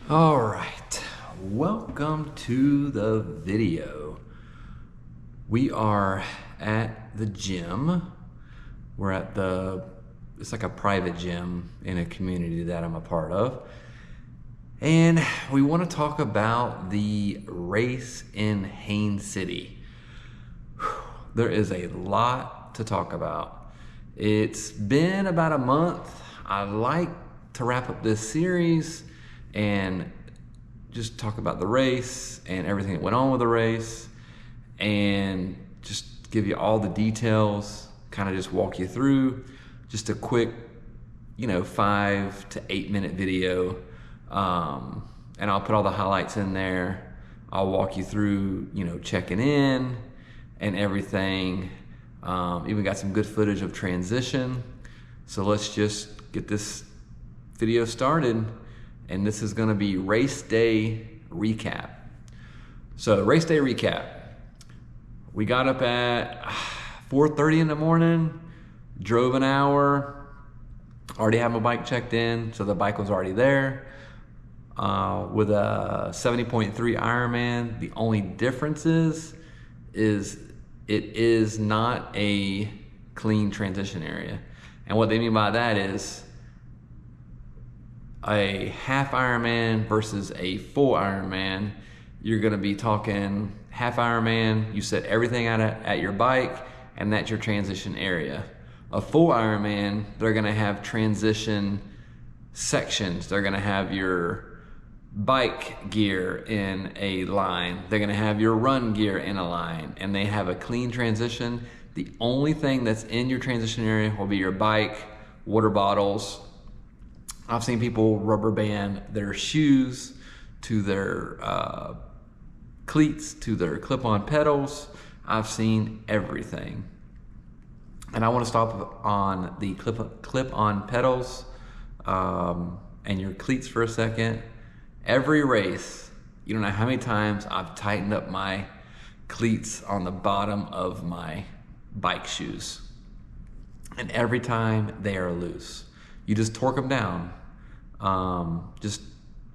All right, welcome to the video. We are at the gym. We're at it's like a private gym in a community that I'm a part of. And we want to talk about the race in Haines City. There is a lot to talk about. It's been about a month. I'd like to wrap up this series and just talk about the race and everything that went on with the race and just give you all the details, kind of just walk you through just a quick, 5 to 8 minute video. And I'll put all the highlights in there. I'll walk you through, checking in and everything. Even got some good footage of transition. So let's just get this video started. And this is gonna be race day recap. So race day recap. We got up at 4:30 in the morning, drove an hour, already had my bike checked in, so the bike was already there. With a 70.3 Ironman, the only difference is it is not a clean transition area. And what they mean by that is a half Ironman versus a full Ironman. You're gonna be talking half Ironman, you set everything out at your bike, and that's your transition area. A full Ironman, they're gonna have transition sections. They're gonna have your bike gear in a line. They're gonna have your run gear in a line, and they have a clean transition. The only thing that's in your transition area will be your bike, water bottles. I've seen people rubber band their shoes to their cleats, to their clip-on pedals. I've seen everything. And I want to stop on the clip-on pedals and your cleats for a second. Every race, you don't know how many times I've tightened up my cleats on the bottom of my bike shoes. And every time they are loose. You just torque them down. Just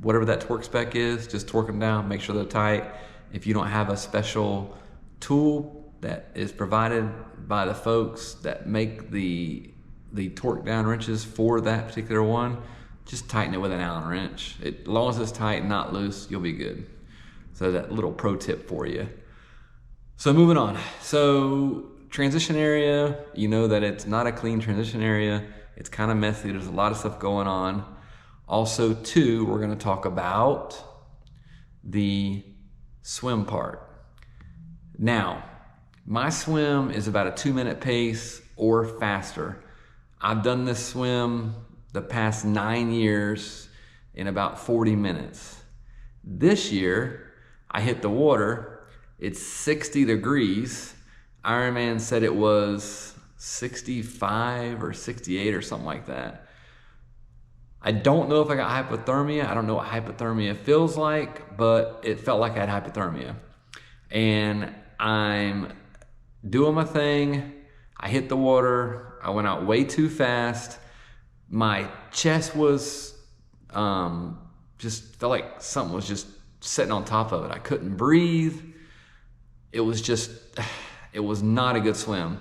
whatever that torque spec is, just torque them down, make sure they're tight. If you don't have a special tool that is provided by the folks that make the torque down wrenches for that particular one, just tighten it with an Allen wrench. As long as it's tight and not loose, you'll be good. So that little pro tip for you. So moving on. So transition area, you know that it's not a clean transition area. It's kind of messy. There's a lot of stuff going on. Also, too, we're going to talk about the swim part. Now, my swim is about a 2-minute pace or faster. I've done this swim the past 9 years in about 40 minutes. This year, I hit the water. It's 60 degrees. Ironman said it was 65 or 68 or something like that. I don't know if I got hypothermia. I don't know what hypothermia feels like, but it felt like I had hypothermia. And I'm doing my thing. I hit the water. I went out way too fast. My chest was just felt like something was just sitting on top of it. I couldn't breathe. It was not a good swim.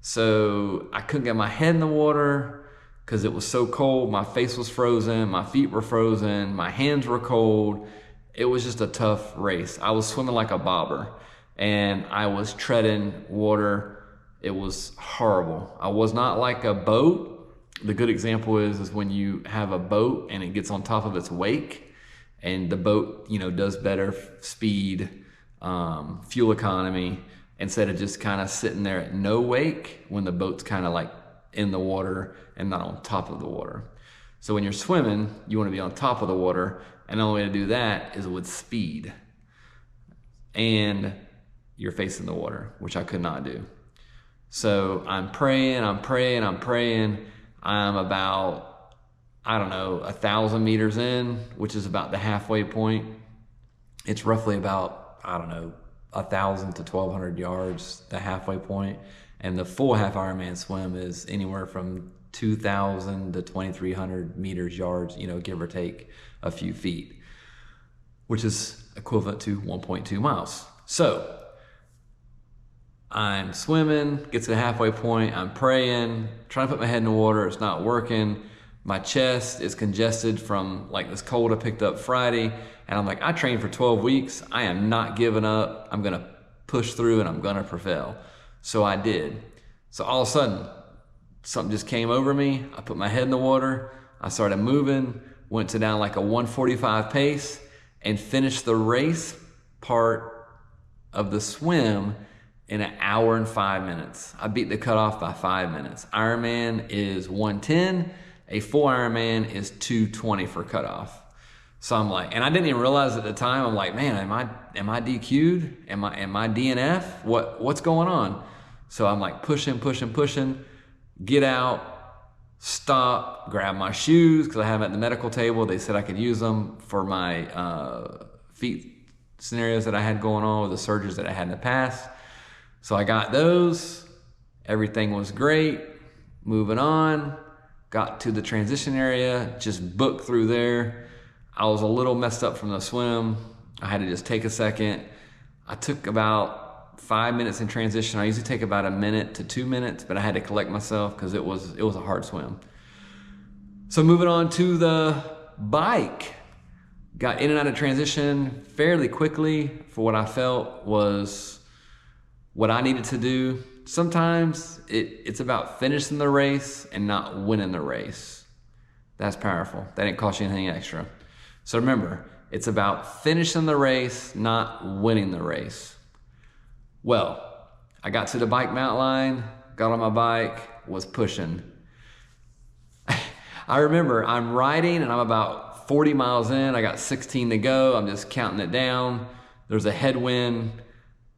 So I couldn't get my head in the water because it was so cold. My face was frozen, my feet were frozen, my hands were cold. It was just a tough race. I was swimming like a bobber and I was treading water. It was horrible. I was not like a boat. The good example is when you have a boat and it gets on top of its wake and the boat, does better speed, fuel economy, instead of just kind of sitting there at no wake when the boat's kind of like in the water and not on top of the water. So when you're swimming, you want to be on top of the water, and the only way to do that is with speed. And you're facing the water, which I could not do. So I'm praying. I'm about, 1,000 meters in, which is about the halfway point. It's roughly about, 1,000 to 1,200 yards, the halfway point. And the full half Ironman swim is anywhere from 2,000 to 2,300 meters, yards, give or take a few feet. which is equivalent to 1.2 miles. So I'm swimming, get to the halfway point, I'm praying, trying to put my head in the water, it's not working. My chest is congested from like this cold I picked up Friday, and I'm like, I trained for 12 weeks, I am not giving up, I'm gonna push through and I'm gonna prevail. So I did. So all of a sudden, something just came over me, I put my head in the water, I started moving, went to down like a 1:45 pace, and finished the race part of the swim in 1 hour and 5 minutes. I beat the cutoff by 5 minutes. Ironman is 1:10, a full Ironman is 2:20 for cutoff. So I'm like, and I didn't even realize at the time, I'm like, man, am I DQ'd? Am I DNF? What's going on? So I'm like pushing, get out, stop, grab my shoes, because I have them at the medical table. They said I could use them for my feet scenarios that I had going on with the surgeries that I had in the past. So I got those, everything was great, moving on, got to the transition area, just booked through there. I was a little messed up from the swim. I had to just take a second. I took about 5 minutes in transition. I usually take about 1 minute to 2 minutes, but I had to collect myself because it was a hard swim. So moving on to the bike. Got in and out of transition fairly quickly for what I felt was what I needed to do. Sometimes it's about finishing the race and not winning the race. That's powerful. That didn't cost you anything extra. So remember, it's about finishing the race, not winning the race. Well, I got to the bike mountain line, got on my bike, was pushing. I remember I'm riding and I'm about 40 miles in. I got 16 to go. I'm just counting it down. There's a headwind.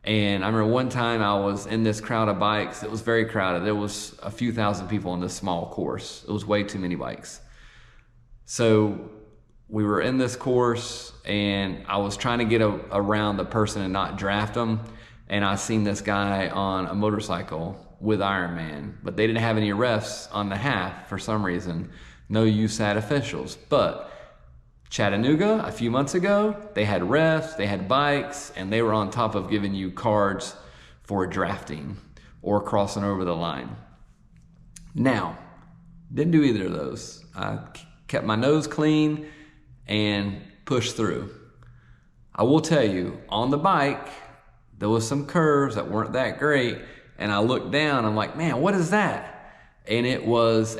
And I remember one time I was in this crowd of bikes. It was very crowded. There was a few thousand people in this small course. It was way too many bikes. So we were in this course and I was trying to get around the person and not draft them. And I seen this guy on a motorcycle with Ironman, but they didn't have any refs on the half for some reason. No USAT officials. But Chattanooga, a few months ago, they had refs, they had bikes, and they were on top of giving you cards for drafting or crossing over the line. Now, didn't do either of those. I kept my nose clean and pushed through. I will tell you, on the bike, there was some curves that weren't that great, and I looked down, I'm like, man, what is that? And it was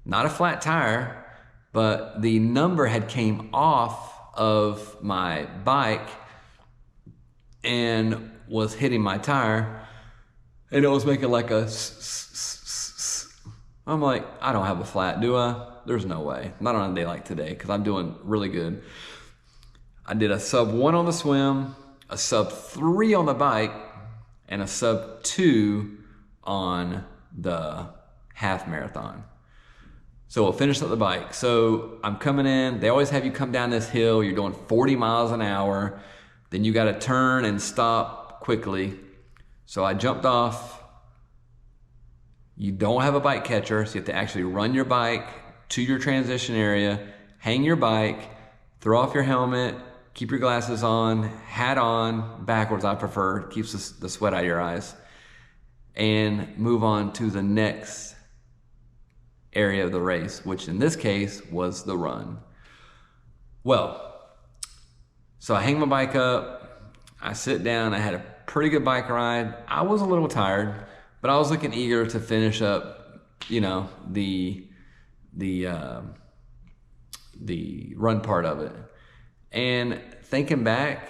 not a flat tire, but the number had came off of my bike and was hitting my tire, and it was making like a I'm like, I don't have a flat, do I? There's no way. Not on a day like today, because I'm doing really good. I did a sub 1 on the swim, a sub 3 on the bike, and a sub 2 on the half marathon. So we'll finish up the bike. So I'm coming in, they always have you come down this hill, you're doing 40 miles an hour, then you gotta turn and stop quickly. So I jumped off. You don't have a bike catcher, so you have to actually run your bike to your transition area, hang your bike, throw off your helmet, keep your glasses on, hat on, backwards I prefer, keeps the sweat out of your eyes, and move on to the next area of the race, which in this case was the run. Well, so I hang my bike up, I sit down, I had a pretty good bike ride. I was a little tired, but I was looking eager to finish up, the run part of it. And thinking back,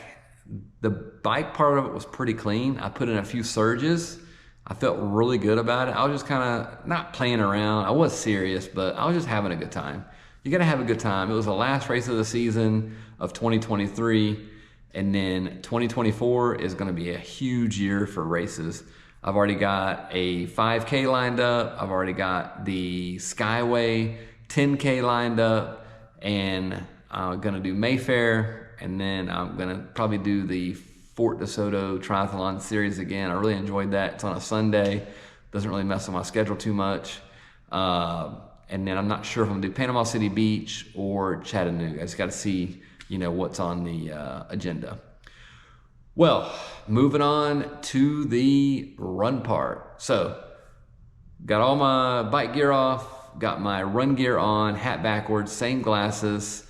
the bike part of it was pretty clean. I put in a few surges. I felt really good about it. I was just kind of not playing around. I was serious, but I was just having a good time. You got to have a good time. It was the last race of the season of 2023. And then 2024 is going to be a huge year for races. I've already got a 5K lined up. I've already got the Skyway 10K lined up. And I'm going to do Mayfair. And then I'm going to probably do the Fort DeSoto Triathlon series again. I really enjoyed that. It's on a Sunday. Doesn't really mess with my schedule too much. And And then I'm not sure if I'm gonna do Panama City Beach or Chattanooga. I just gotta see, what's on the agenda. Well, moving on to the run part. So, got all my bike gear off, got my run gear on, hat backwards, same glasses,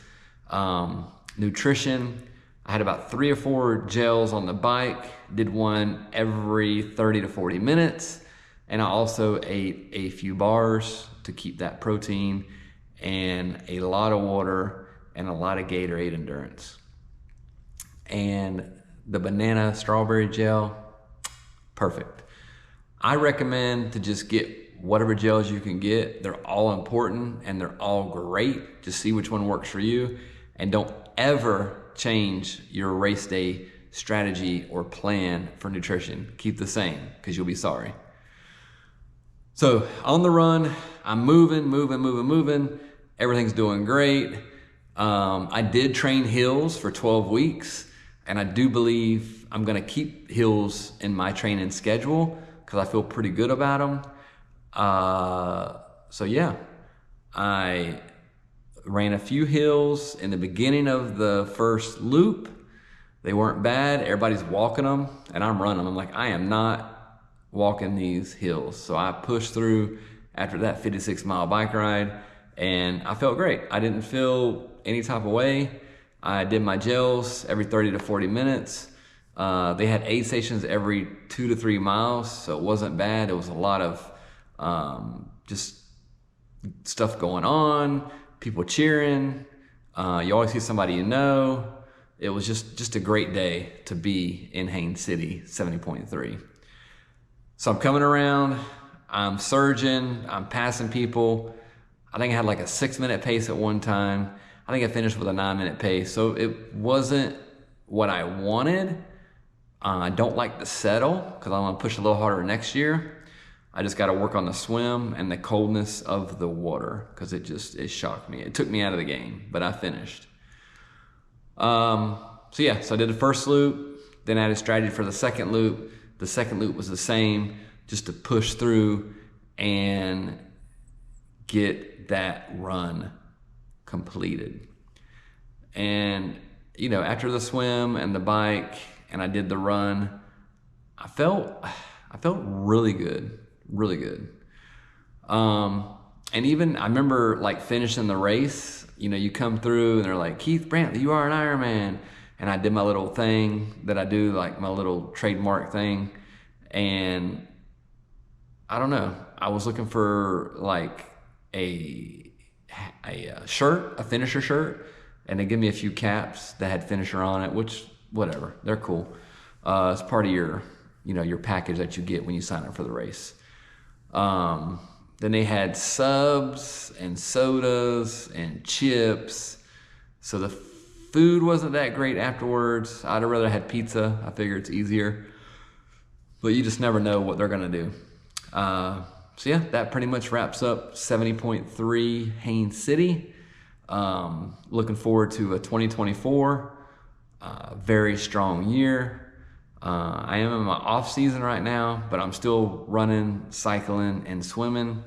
nutrition. I had about 3 or 4 gels on the bike, did one every 30 to 40 minutes. And I also ate a few bars to keep that protein, and a lot of water and a lot of Gatorade endurance. And the banana strawberry gel, perfect. I recommend to just get whatever gels you can get. They're all important and they're all great. Just see which one works for you, and don't ever change your race day strategy or plan for nutrition. Keep the same, because you'll be sorry. So on the run, I'm moving. Everything's doing great. I did train hills for 12 weeks, and I do believe I'm gonna keep hills in my training schedule because I feel pretty good about them. So yeah, I ran a few hills in the beginning of the first loop. They weren't bad. Everybody's walking them and I'm running. I'm like, I am not walking these hills. So I pushed through after that 56-mile bike ride, and I felt great. I didn't feel any type of way. I did my gels every 30 to 40 minutes. They had aid stations every 2 to 3 miles, so it wasn't bad. It was a lot of just stuff going on, people cheering. You always see somebody you know. It was just a great day to be in Haines City, 70.3. So I'm coming around, I'm surging, I'm passing people. I think I had like a 6-minute pace at one time. I think I finished with a 9-minute pace. So it wasn't what I wanted. I don't like to settle because I want to push a little harder next year. I just got to work on the swim and the coldness of the water because it shocked me. It took me out of the game, but I finished. So I did the first loop, then I had a strategy for the second loop. The second loop was the same, just to push through and get that run completed. And, after the swim and the bike and I did the run, I felt really good, really good. And even I remember like finishing the race, you come through and they're like, Keith Brantley, you are an Ironman. And I did my little thing that I do, like my little trademark thing. And I don't know, I was looking for like a shirt, a finisher shirt, and they give me a few caps that had finisher on it, which whatever, they're cool. It's part of your package that you get when you sign up for the race. Then they had subs and sodas and chips. So the food wasn't that great afterwards. I'd have rather had pizza. I figure it's easier. But you just never know what they're gonna do. So yeah, that pretty much wraps up 70.3 Haines City. Looking forward to a 2024. Very strong year. I am in my off season right now, but I'm still running, cycling, and swimming.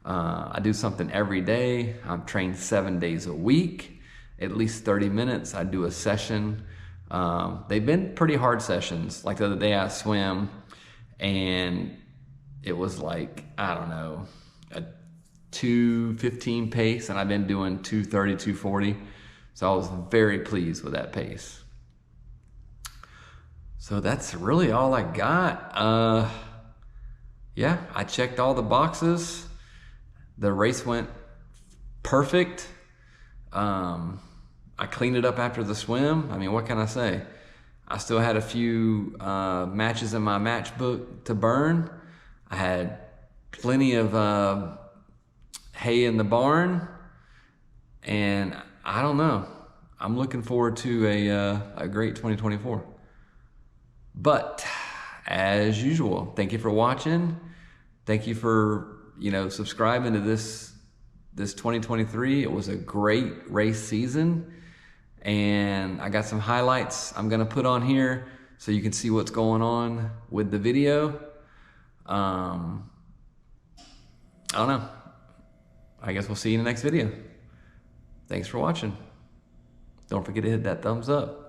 I do something every day. I'm trained 7 days a week, at least 30 minutes. I do a session. They've been pretty hard sessions. Like the other day I swam and it was like, I don't know, a 2:15 pace, and I've been doing 2:30, 2:40. So I was very pleased with that pace. So that's really all I got. Yeah, I checked all the boxes. The race went perfect. I cleaned it up after the swim. I mean, what can I say? I still had a few matches in my matchbook to burn. I had plenty of hay in the barn, and I don't know. I'm looking forward to a great 2024. But as usual, thank you for watching. Thank you for subscribing to this 2023. It was a great race season, and I got some highlights I'm gonna put on here so you can see what's going on with the video. I don't know. I guess we'll see you in the next video. Thanks for watching. Don't forget to hit that thumbs up.